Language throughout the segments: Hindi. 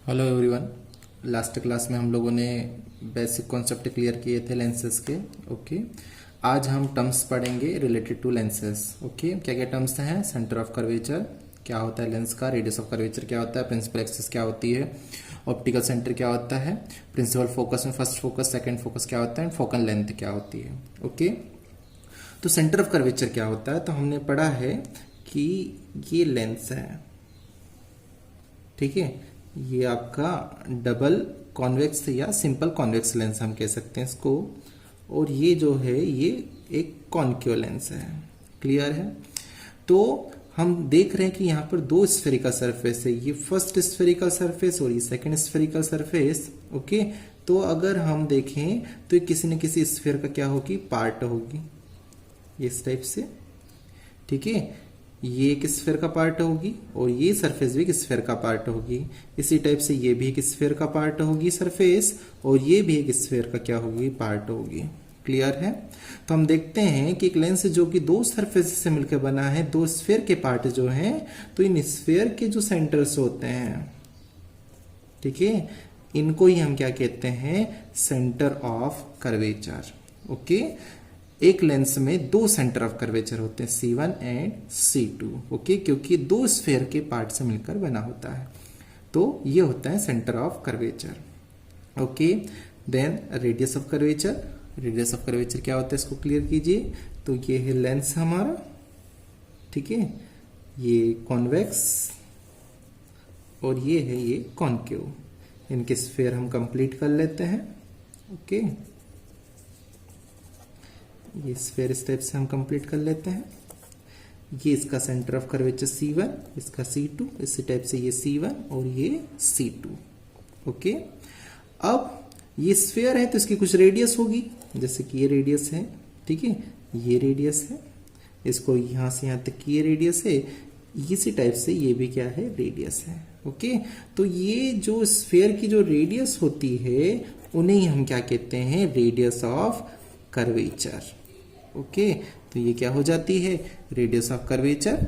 Hello everyone. लास्ट क्लास में हम लोगों ने बेसिक कॉन्सेप्ट क्लियर किए थे लेंसेज के। ओके, आज हम टर्म्स पढ़ेंगे रिलेटेड टू लेंसेज। ओके, क्या क्या टर्म्स हैं? सेंटर ऑफ कर्वेचर क्या होता है लेंस का, रेडियस ऑफ कर्वेचर क्या होता है, प्रिंसिपल एक्सिस क्या होती है, ऑप्टिकल सेंटर क्या होता है, प्रिंसिपल फोकस में फर्स्ट फोकस सेकंड फोकस क्या होता है, फोकल लेंथ क्या होती है। ओके, तो सेंटर ऑफ कर्वेचर क्या होता है? तो हमने पढ़ा है कि ये लेंस है, ठीक है, ये आपका डबल कॉन्वेक्स या सिंपल कॉन्वेक्स लेंस हम कह सकते हैं इसको, और ये जो है ये एक कॉन्केव लेंस है। क्लियर है? तो हम देख रहे हैं कि यहाँ पर दो स्फेरिकल सरफेस है, ये फर्स्ट स्फेरिकल सरफेस और ये सेकंड स्फेरिकल सरफेस। ओके, तो अगर हम देखें तो ये किसी न किसी स्फेयर का क्या होगी, पार्ट होगी, इस टाइप से। ठीक है, ये एक स्फेयर का पार्ट होगी और ये सरफेस भी एक स्फेयर का पार्ट होगी। इसी टाइप से ये भी एक स्फेयर का पार्ट होगी सरफेस, और ये भी एक स्फेयर का क्या होगी, पार्ट होगी। क्लियर है? तो हम देखते हैं कि एक लेंस जो कि दो सरफेस से मिलकर बना है, दो स्फेयर के पार्ट जो हैं, तो इन स्फेयर के जो सेंटर्स होते हैं, ठीक है, इनको ही हम क्या कहते हैं, सेंटर ऑफ कर्वेचर। ओके, एक लेंस में दो सेंटर ऑफ कर्वेचर होते हैं, C1 एंड C2। ओके, क्योंकि दो स्फेयर के पार्ट से मिलकर बना होता है, तो ये होता है centre of curvature. Okay, then radius of curvature. Radius of curvature क्या होता है, इसको क्लियर कीजिए। तो ये है लेंस हमारा, ठीक है, ये कॉन्वेक्स और ये है ये कॉन्केव। इनके स्फेयर हम कंप्लीट कर लेते हैं। ओके, ये स्फेयर स्टेप से हम कंप्लीट कर लेते हैं। ये इसका सेंटर ऑफ कर्वेचर C1, इसका C2, इसी टाइप से ये C1 और ये C2। ओके, अब ये स्फेयर है तो इसकी कुछ रेडियस होगी, जैसे कि ये रेडियस है, ठीक है, ये रेडियस है, इसको यहां से यहां तक की ये रेडियस है, इसी टाइप से ये भी क्या है, रेडियस है। ओके, तो ये जो स्फेयर की जो रेडियस होती है उन्हें हम क्या कहते हैं, रेडियस ऑफ कर्वेचर। ओके, तो ये क्या हो जाती है, रेडियस ऑफ कर्वेचर।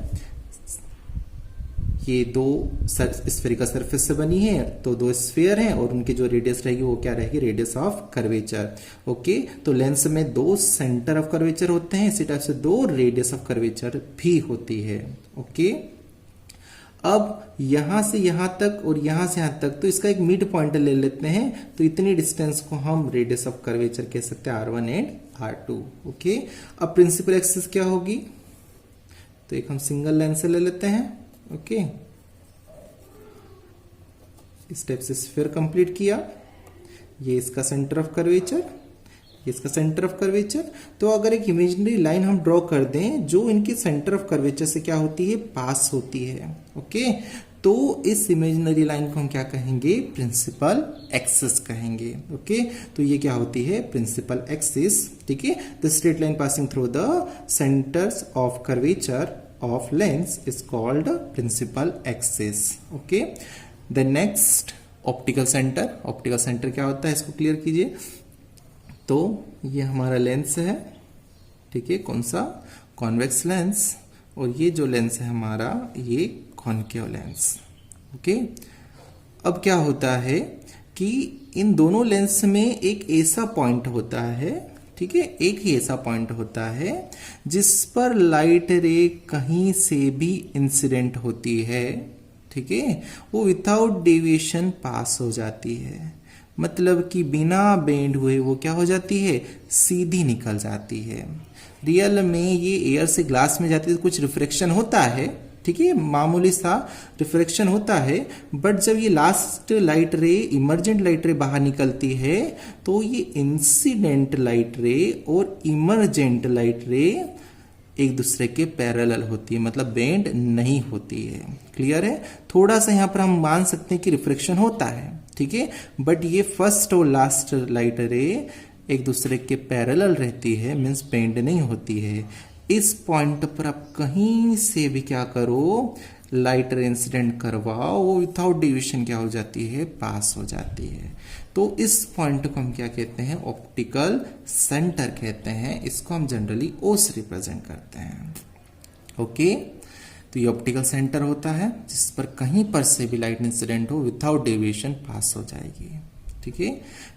ये दो स्फेरिकल सरफेस से बनी है, तो दो स्फेयर हैं और उनकी जो रेडियस रहेगी वो क्या रहेगी, रेडियस ऑफ कर्वेचर। ओके, तो लेंस में दो सेंटर ऑफ कर्वेचर होते हैं, इसी टाइप से दो रेडियस ऑफ कर्वेचर भी होती है। ओके, अब यहां से यहां तक और यहां से यहां तक, तो इसका एक मिड पॉइंट ले लेते हैं, तो इतनी डिस्टेंस को हम रेडियस ऑफ कर्वेचर कह सकते हैं, R1 एंड R2। ओके, अब प्रिंसिपल एक्सिस क्या होगी, तो एक हम सिंगल लेंस से ले लेते हैं। ओके, इस टाइप से स्फीयर कंप्लीट किया, ये इसका सेंटर ऑफ कर्वेचर, इसका सेंटर ऑफ कर्वेचर। तो अगर एक इमेजिनरी लाइन हम ड्रॉ कर दें जो इनकी सेंटर ऑफ कर्वेचर से क्या होती है, पास होती है। ओके, तो इस इमेजिनरी लाइन को हम क्या कहेंगे, प्रिंसिपल एक्सिस कहेंगे। ओके, तो ये क्या होती है, प्रिंसिपल एक्सिस। ठीक है, the straight line passing through the centres of curvature of lens is called principal axis. Okay, the next optical centre. Optical centre क्या होता है, इसको क्लियर कीजिए। तो ये हमारा लेंस है, ठीक है, कौन सा, कॉन्वेक्स लेंस, और ये जो लेंस है हमारा, ये कॉन्केव लेंस। ओके, अब क्या होता है कि इन दोनों लेंस में एक ऐसा पॉइंट होता है, ठीक है, एक ही ऐसा पॉइंट होता है जिस पर लाइट रे कहीं से भी इंसिडेंट होती है, ठीक है, वो विदाउट डेविएशन पास हो जाती है, मतलब कि बिना बेंड हुए वो क्या हो जाती है, सीधी निकल जाती है। रियल में ये एयर से ग्लास में जाती है तो कुछ रिफ्रेक्शन होता है, ठीक है, मामूली सा रिफ्रेक्शन होता है, बट जब ये लास्ट लाइट रे, इमर्जेंट लाइट रे बाहर निकलती है, तो ये इंसिडेंट लाइट रे और इमर्जेंट लाइट रे एक दूसरे के पैरेलल होती है, मतलब बेंड नहीं होती है। क्लियर है? थोड़ा सा यहां पर हम मान सकते हैं कि रिफ्रेक्शन होता है, ठीक है, बट ये फर्स्ट और लास्ट लाइट रे एक दूसरे के पैरेलल रहती है, मीन्स बेंड नहीं होती है। इस पॉइंट पर आप कहीं से भी क्या करो, लाइट रे इंसिडेंट करवाओ, वो विदाउट डिविएशन क्या हो जाती है, पास हो जाती है। तो इस पॉइंट को हम क्या कहते हैं, ऑप्टिकल सेंटर कहते हैं। इसको हम जनरली O से रिप्रेजेंट करते हैं। ओके, तो ये ऑप्टिकल सेंटर होता है जिस पर कहीं पर से भी लाइट इंसिडेंट हो विदाउट डेविएशन पास हो जाएगी। ठीक है,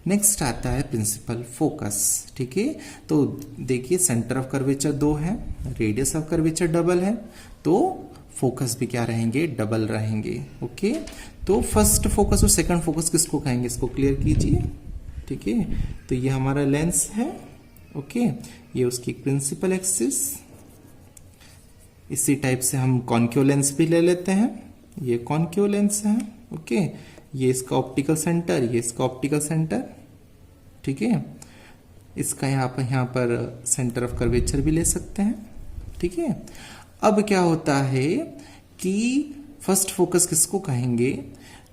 नेक्स्ट आता है प्रिंसिपल फोकस। ठीक है, तो देखिए सेंटर ऑफ कर्वेचर 2 है, रेडियस ऑफ कर्वेचर डबल है, तो फोकस भी क्या रहेंगे, डबल रहेंगे। ओके, तो फर्स्ट फोकस और सेकंड फोकस किसको कहेंगे, इसको क्लियर कीजिए। ठीक है, तो ये हमारा लेंस है। ओके, ये उसकी प्रिंसिपल एक्सिस। इसी टाइप से हम कॉन्केव लेंस भी ले लेते हैं, ये कॉन्केव लेंस है। ओके, ये इसका ऑप्टिकल सेंटर, ये इसका ऑप्टिकल सेंटर। ठीक है, इसका यहाँ पर सेंटर ऑफ कर्वेचर भी ले सकते हैं। ठीक है, अब क्या होता है कि फर्स्ट फोकस किसको कहेंगे,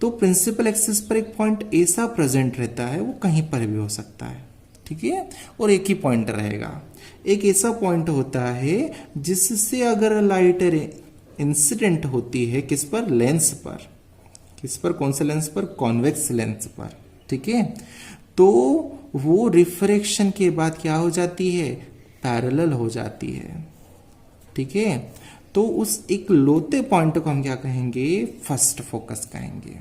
तो प्रिंसिपल एक्सिस पर एक पॉइंट ऐसा प्रेजेंट रहता है, वो कहीं पर भी हो सकता है। ठीक है, और एक ही पॉइंट रहेगा। एक ऐसा पॉइंट होता है जिससे अगर लाइट इंसिडेंट होती है किस पर, लेंस पर। किस पर, कौन से लेंस पर, कॉन्वेक्स लेंस पर। ठीक है, तो वो रिफ्रैक्शन के बाद क्या हो जाती है, पैरेलल हो जाती है। ठीक है, तो उस एक लोते पॉइंट को हम क्या कहेंगे, फर्स्ट फोकस कहेंगे।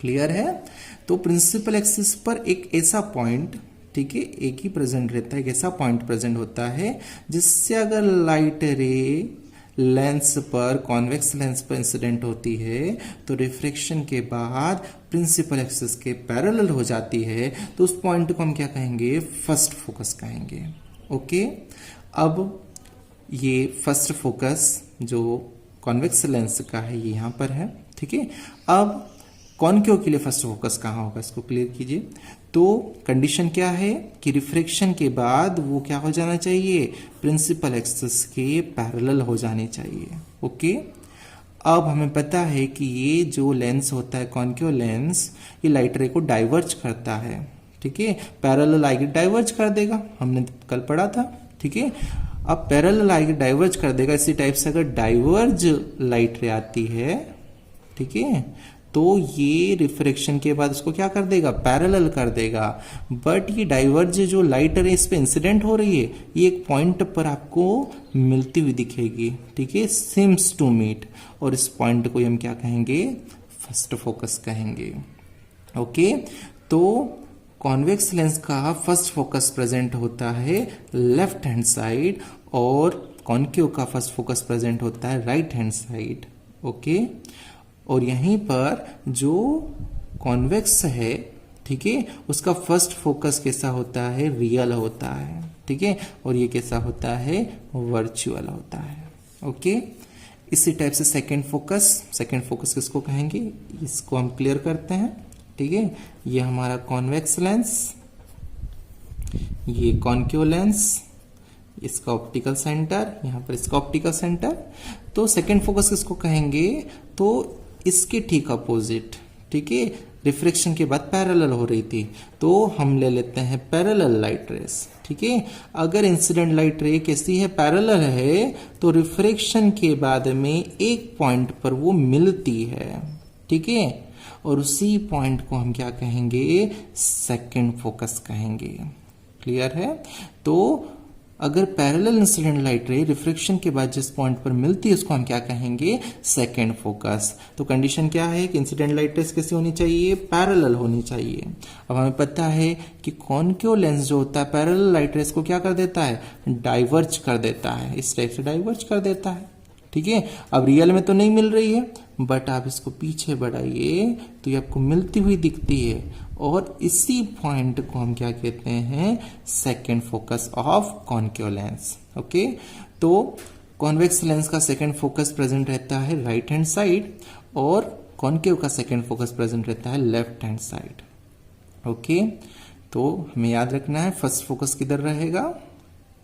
क्लियर है, तो प्रिंसिपल एक्सिस पर एक ऐसा पॉइंट, ठीक है, एक ही प्रेजेंट रहता है, एक ऐसा पॉइंट प्रेजेंट होता है जिससे अगर लाइट रे लेंस पर, कॉन्वेक्स लेंस पर इंसिडेंट होती है तो रिफ्रैक्शन के बाद प्रिंसिपल एक्सिस के पैरेलल हो जाती है, तो उस पॉइंट को हम क्या कहेंगे, फर्स्ट फोकस कहेंगे। ओके, अब ये फर्स्ट फोकस जो कॉन्वेक्स लेंस का है ये यहाँ पर है। ठीक है, अब कॉन्केव के लिए फर्स्ट फोकस कहाँ होगा, इसको क्लियर कीजिए। तो कंडीशन क्या है कि रिफ्रैक्शन के बाद वो क्या हो जाना चाहिए, प्रिंसिपल एक्सिस के पैरेलल हो जाने चाहिए। ओके, अब हमें पता है कि ये जो लेंस होता है कॉन्केव लेंस, ये लाइट रे को डाइवर्ज करता है। ठीक है, पैरेलल आएगी डाइवर्ज कर देगा, हमने कल पढ़ा था। ठीक है, अब पैरेलल आएगी डाइवर्ज कर देगा। इसी टाइप से अगर डाइवर्ज लाइट रे आती है, ठीक है, तो ये रिफ्रैक्शन के बाद उसको क्या कर देगा, पैरेलल कर देगा। बट ये डाइवर्ज जो लाइट रे इस पे इंसिडेंट हो रही है, ये एक पॉइंट पर आपको मिलती हुई दिखेगी। ठीक है, सिम्स टू मीट, और इस पॉइंट को हम क्या कहेंगे, फर्स्ट फोकस कहेंगे। ओके, तो कॉन्वेक्स लेंस का फर्स्ट फोकस प्रेजेंट होता है लेफ्ट हैंड साइड, और कॉन्केव का फर्स्ट फोकस प्रेजेंट होता है राइट हैंड साइड। ओके, और यहीं पर जो कॉन्वेक्स है, ठीक है, उसका फर्स्ट फोकस कैसा होता है, रियल होता है। ठीक है, और ये कैसा होता है, वर्चुअल होता है। ओके, इसी टाइप से सेकंड फोकस किसको कहेंगे, इसको हम क्लियर करते हैं। ठीक है, ये हमारा कॉन्वेक्स लेंस, ये कॉन्केव लेंस, इसका ऑप्टिकल सेंटर, यहाँ पर इसका ऑप्टिकल सेंटर। तो सेकंड फोकस किसको कहेंगे, तो इसके ठीक अपोजिट। ठीक है, रिफ्रैक्शन के बाद पैरेलल हो रही थी, तो हम ले लेते हैं पैरेलल लाइट रेस। ठीक है, अगर इंसिडेंट लाइट रे कैसी है, पैरेलल है, तो रिफ्रैक्शन के बाद में एक पॉइंट पर वो मिलती है। ठीक है, और उसी पॉइंट को हम क्या कहेंगे, सेकंड फोकस कहेंगे। क्लियर है, तो अगर पैरेलल इंसिडेंट लाइट रे रिफ्रैक्शन के बाद जिस पॉइंट पर मिलती है उसको हम क्या कहेंगे, सेकंड फोकस। तो कंडीशन क्या है कि इंसिडेंट लाइट रेस कैसी होनी चाहिए, पैरेलल होनी चाहिए। अब हमें पता है कि कॉन्केव लेंस जो होता है पैरेलल लाइट रेस को क्या कर देता है, डाइवर्ज कर देता है, इस टाइप से डाइवर्ज कर देता है। ठीक है, अब रियल में तो नहीं मिल रही है, बट आप इसको पीछे बढ़ाइए तो ये आपको मिलती हुई दिखती है, और इसी पॉइंट को हम क्या कहते हैं, second focus of concave lens. Okay, तो कॉन्वेक्स लेंस का सेकंड फोकस प्रेजेंट रहता है राइट हैंड साइड, और कॉन्केव का सेकंड फोकस प्रेजेंट रहता है लेफ्ट हैंड साइड। ओके, तो हमें याद रखना है फर्स्ट फोकस किधर रहेगा।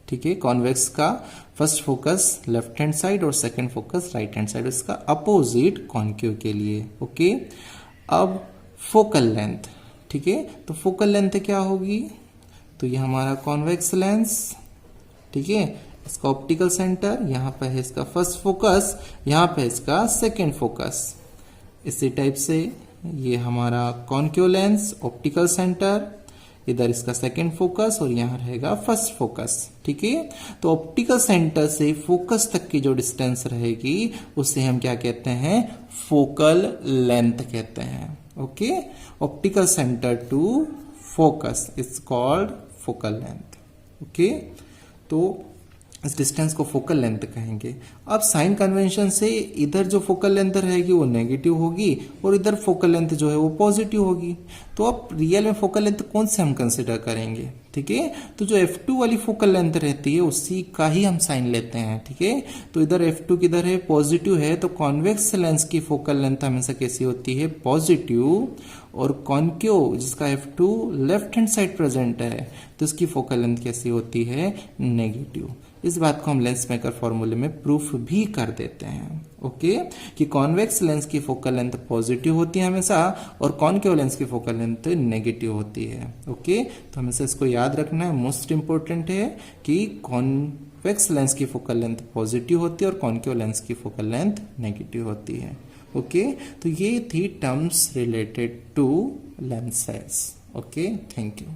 ठीक है, कॉन्वेक्स का first focus left hand side और second focus right hand side, इसका अपोजिट कॉन्केव के लिए। ओके, अब फोकल लेंथ। ठीक है, तो फोकल लेंथ क्या होगी, तो ये हमारा कॉन्वेक्स लेंस। ठीक है, इसका ऑप्टिकल सेंटर, यहाँ पे है इसका फर्स्ट फोकस, यहाँ पे इसका सेकंड फोकस। इसी टाइप से ये हमारा कॉन्केव लेंस, ऑप्टिकल सेंटर, इधर इसका सेकंड फोकस और यहाँ रहेगा फर्स्ट फोकस। ठीक है, तो ऑप्टिकल सेंटर से फोकस तक की जो डिस्टेंस रहेगी उसे हम क्या कहते हैं, फोकल लेंथ कहते हैं। Okay, optical centre to focus is called focal length. Okay, तो इस डिस्टेंस को फोकल लेंथ कहेंगे। अब साइन कन्वेंशन से इधर जो फोकल लेंथ रहेगी वो नेगेटिव होगी और इधर फोकल लेंथ जो है वो पॉजिटिव होगी। तो अब रियल में फोकल लेंथ कौन से हम कंसिडर करेंगे? ठीक है, तो जो F2 वाली फोकल लेंथ रहती है उसी का ही हम साइन लेते हैं। ठीक है, तो इधर F2 किधर है, पॉजिटिव है, तो कॉन्वेक्स लेंस की फोकल लेंथ हमेशा कैसी होती है, पॉजिटिव। और कॉन्केव जिसका F2 left hand side present है तो इसकी फोकल लेंथ कैसी होती है, नेगेटिव। इस बात को हम लेंस मेकर फॉर्मूले में प्रूफ भी कर देते हैं। ओके, कि कॉन्वेक्स लेंस की फोकल लेंथ पॉजिटिव होती है हमेशा और कॉन्केव लेंस की फोकल लेंथ नेगेटिव होती है। ओके, तो हमेशा इसको याद रखना है, मोस्ट इंपॉर्टेंट है कि कॉन्वेक्स लेंस की फोकल लेंथ पॉजिटिव होती है और कॉन्केव लेंस की फोकल लेंथ नेगेटिव होती है। ओके, तो ये थी terms related to lenses. Okay, thank you.